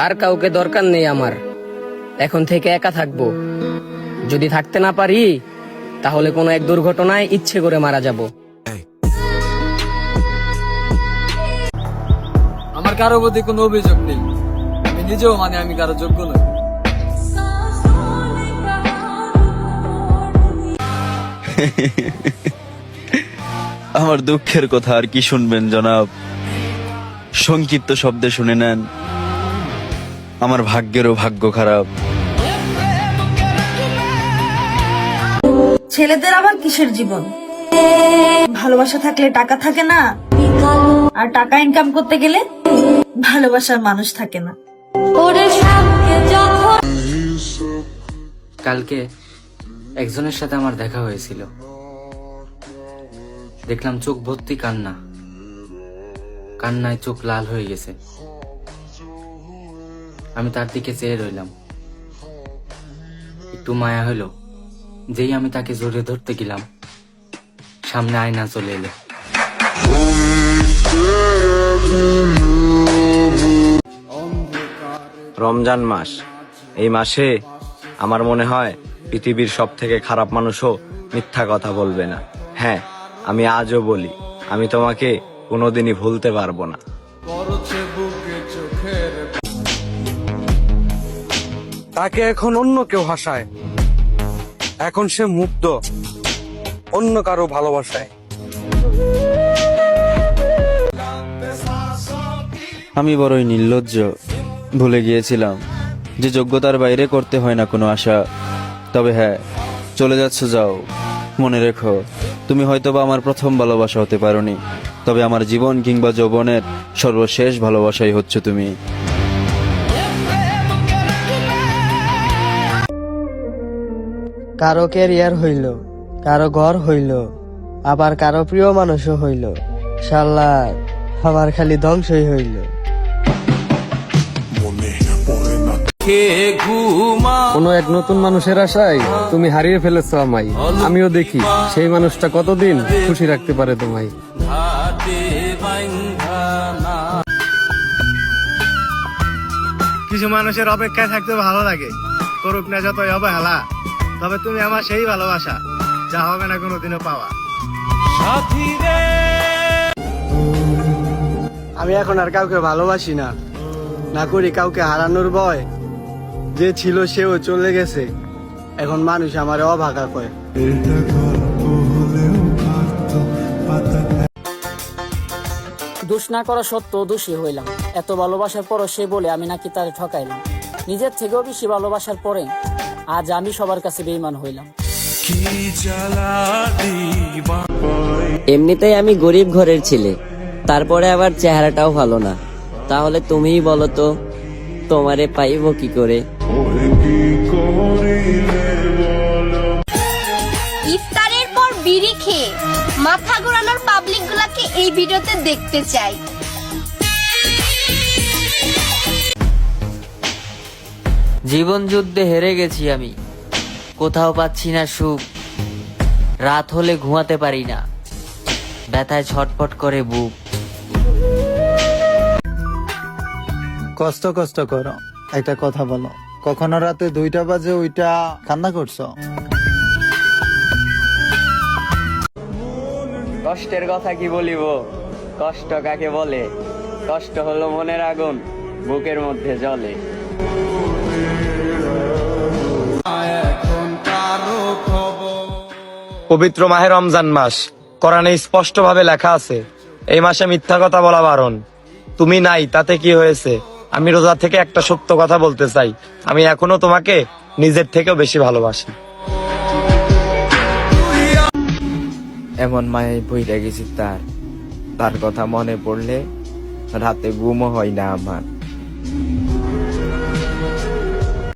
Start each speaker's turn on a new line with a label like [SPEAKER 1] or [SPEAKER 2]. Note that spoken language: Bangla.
[SPEAKER 1] আর কাউকে দরকার নেই আমার। এখন থেকে একা থাকবো। যদি থাকতে না পারি তাহলে কোনো এক দুর্ঘটনায় ইচ্ছে করে মারা যাব।
[SPEAKER 2] আমার কারো প্রতি কোনো অভিযোগ নেই, আমি নিজেও আমি কারো যোগ্য নই।
[SPEAKER 3] আমার দুঃখের কথা আর কি শুনবেন জনাব, সংক্ষিপ্ত শব্দে শুনে নেন, আমার ভাগ্যেরও ভাগ্য খারাপ।
[SPEAKER 4] ছেলেদের আবার কিসের জীবন? ভালোবাসা থাকলে টাকা থাকে না, আর টাকা ইনকাম করতে গেলে ভালোবাসার মানুষ থাকে না।
[SPEAKER 5] কালকে একজনের সাথে আমার দেখা হয়েছিল, দেখলাম চোখ ভর্তি কান্না, কান্নায় চোখ লাল হয়ে গেছে। আমি তার দিকে চেয়ে রইলাম, একটু মায়া হলো। যেই আমি তাকে জড়িয়ে ধরতে গেলাম, সামনে আয়না চলে এলো।
[SPEAKER 6] রমজান মাস, এই মাসে আমার মনে হয় পৃথিবীর সব থেকে খারাপ মানুষও মিথ্যা কথা বলবে না। হ্যাঁ, আমি আজও বলি, আমি তোমাকে কোনোদিনই ভুলতে পারবো না।
[SPEAKER 7] তাকে এখন অন্য কেউ হাসায়, এখন সে মুগ্ধ অন্য কারো ভালোবাসায়।
[SPEAKER 3] আমি বড়ই নির্লজ্জ, ভুলে গিয়েছিলাম যে যোগ্যতার বাইরে করতে হয় না কোনো আশা। তবে হ্যাঁ, চলে যাচ্ছ যাও, মনে রেখো তুমি হয়তোবা আমার প্রথম ভালোবাসা হতে পারোনি, তবে আমার জীবন কিংবা যৌবনের সর্বশেষ ভালোবাসাই হচ্ছে তুমি।
[SPEAKER 8] কারো ক্যারিয়ার হইল, কারো ঘর হইল, আবার কারো প্রিয় মানুষও হইল, শালা আমার খালি ধ্বংসই হইল।
[SPEAKER 2] কোনো এক নতুন মানুষের আশায় তুমি হারিয়ে ফেলেছো আমায়। আমিও দেখি সেই মানুষটা কতদিন খুশি রাখতে পারে তোমায়।
[SPEAKER 9] কিছু মানুষের অপেক্ষায় থাকতে ভালো লাগে, করুক না যতই অবহেলা, তবে তুমি আমার সেই ভালোবাসা যা হবে না কোনোদিনও পাওয়া।
[SPEAKER 8] আমি এখন আর কাউকে ভালোবাসি না, না করি কাউকে হারানোর ভয়। যে ছিল সেও চলে গেছে, এখন মানুষ আমার অভাগা কয়।
[SPEAKER 10] দোষ না করা সত্ত্বেও দোষী হইলাম। এত ভালোবাসার পরও সে বলে আমি নাকি তারে ঠকাইলাম। নিজের থেকেও বেশি ভালোবাসার পরে আজ আমি সবার কাছে বেঈমান হইলাম।
[SPEAKER 11] এমনিতেই আমি গরিব ঘরের ছেলে, তারপরে আবার চেহারাটাও ভালো না। তাহলে তুমিই বলো তো, তোমারে পাইব কি করে?
[SPEAKER 12] ইফতারের পর বিড়ি খেয়ে মাথা ঘোরানোর পাবলিক গুলাকে এই ভিডিওতে দেখতে চাই।
[SPEAKER 11] জীবন যুদ্ধে হেরে গেছি আমি, কোথাও পাচ্ছি না সুখ। রাত হলে ঘুমাতে পারি না, ব্যথায় ছটফট করে বুক।
[SPEAKER 8] কষ্ট কষ্ট করো, একটা কথা বলো, কখনো রাতে 2টা বাজে ওইটা কান্না করছো?
[SPEAKER 5] কষ্টের কথা কি বলিব, কষ্ট কাকে বলে? কষ্ট হলো মনের আগুন, বুকের মধ্যে জ্বলে।
[SPEAKER 6] পবিত্র মাহে রমজান মাস, কোরআনে স্পষ্ট ভাবে লেখা আছে এই মাসে মিথ্যা কথা বলা বারণ। তুমি নাই তাতে কি হয়েছে? আমি রোজা থেকে একটা সত্য কথা বলতে চাই, আমি এখনো তোমাকে নিজের থেকেও বেশি ভালোবাসি।
[SPEAKER 5] এমন মায়ায় বইরা গেছি তার কথা মনে পড়লে রাতে ঘুমও হয় না আমার।